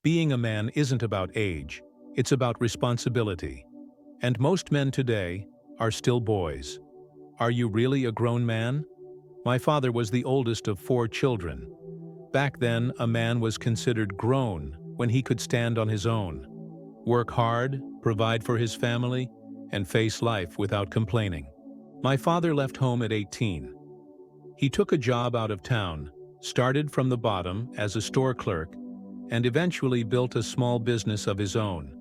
Being a man isn't about age, it's about responsibility. And most men today are still boys. Are you really a grown man? My father was the oldest of 4 children. Back then, a man was considered grown when he could stand on his own, work hard, provide for his family, and face life without complaining. My father left home at 18. He took a job out of town, started from the bottom as a store clerk, and eventually built a small business of his own.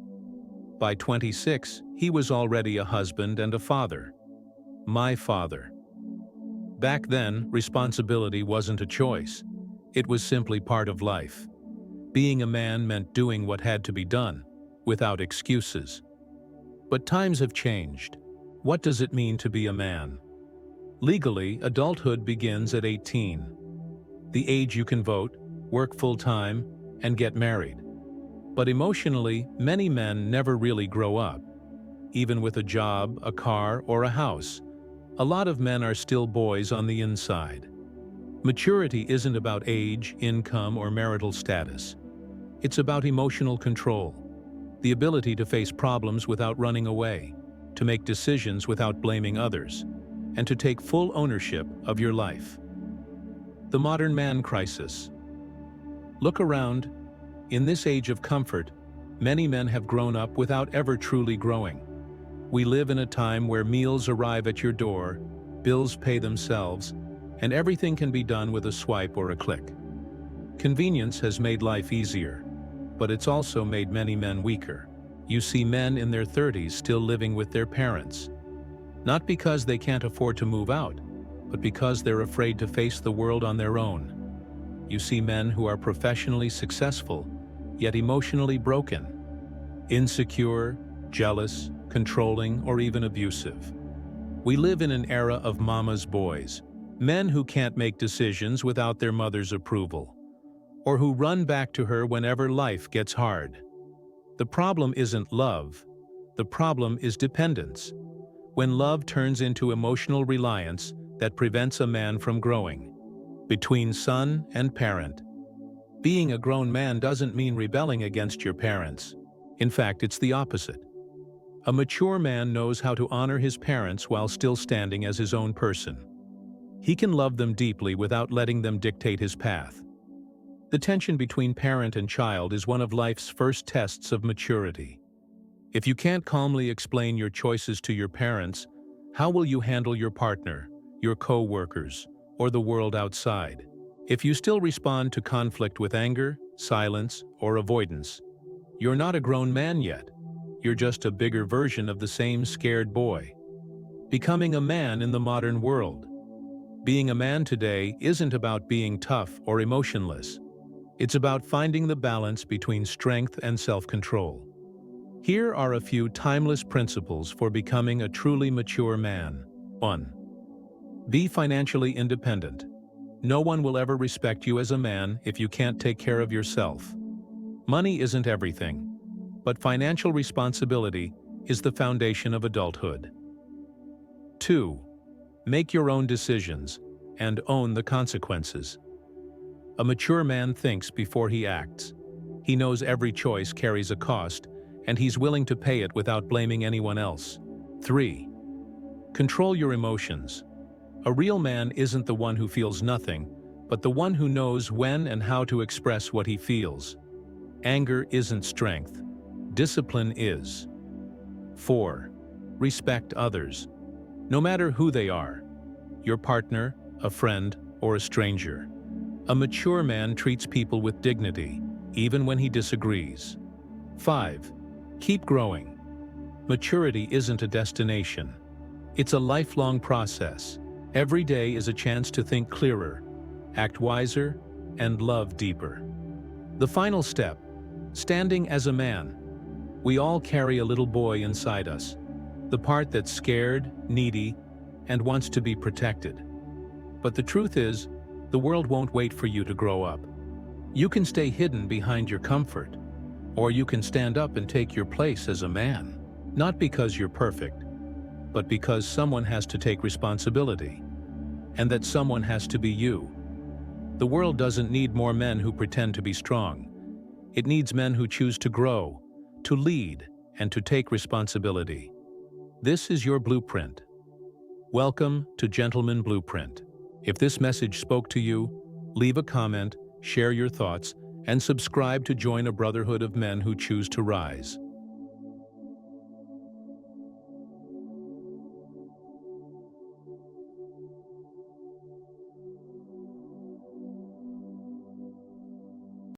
By 26, he was already a husband and a father. My father. Back then, responsibility wasn't a choice. It was simply part of life. Being a man meant doing what had to be done, without excuses. But times have changed. What does it mean to be a man? Legally, adulthood begins at 18. The age you can vote, work full-time, and get married. But emotionally, many men never really grow up. Even with a job, a car, or a house, a lot of men are still boys on the inside. Maturity isn't about age, income, or marital status. It's about emotional control, the ability to face problems without running away, to make decisions without blaming others, and to take full ownership of your life. The modern man crisis. Look around. In this age of comfort, many men have grown up without ever truly growing. We live in a time where meals arrive at your door, bills pay themselves, and everything can be done with a swipe or a click. Convenience has made life easier, but it's also made many men weaker. You see men in their 30s still living with their parents. Not because they can't afford to move out, but because they're afraid to face the world on their own. You see men who are professionally successful, yet emotionally broken, insecure, jealous, controlling, or even abusive. We live in an era of mama's boys, men who can't make decisions without their mother's approval, or who run back to her whenever life gets hard. The problem isn't love, the problem is dependence. When love turns into emotional reliance that prevents a man from growing. Between son and parent. Being a grown man doesn't mean rebelling against your parents. In fact, it's the opposite. A mature man knows how to honor his parents while still standing as his own person. He can love them deeply without letting them dictate his path. The tension between parent and child is one of life's first tests of maturity. If you can't calmly explain your choices to your parents, how will you handle your partner, your co-workers, or the world outside? If you still respond to conflict with anger, silence, or avoidance, you're not a grown man yet. You're just a bigger version of the same scared boy. Becoming a man in the modern world. Being a man today isn't about being tough or emotionless. It's about finding the balance between strength and self-control. Here are a few timeless principles for becoming a truly mature man. 1. Be financially independent. No one will ever respect you as a man if you can't take care of yourself. Money isn't everything, but financial responsibility is the foundation of adulthood. 2. Make your own decisions and own the consequences. A mature man thinks before he acts. He knows every choice carries a cost, and he's willing to pay it without blaming anyone else. 3. Control your emotions. A real man isn't the one who feels nothing, but the one who knows when and how to express what he feels. Anger isn't strength. Discipline is. 4. Respect others. No matter who they are, your partner, a friend, or a stranger. A mature man treats people with dignity, even when he disagrees. 5. Keep growing. Maturity isn't a destination. It's a lifelong process. Every day is a chance to think clearer, act wiser, and love deeper. The final step, standing as a man. We all carry a little boy inside us, the part that's scared, needy, and wants to be protected. But the truth is, the world won't wait for you to grow up. You can stay hidden behind your comfort, or you can stand up and take your place as a man, not because you're perfect, but because someone has to take responsibility, and that someone has to be you. The world doesn't need more men who pretend to be strong. It needs men who choose to grow, to lead, and to take responsibility. This is your blueprint. Welcome to Gentleman Blueprint. If this message spoke to you, leave a comment, share your thoughts, and subscribe to join a brotherhood of men who choose to rise.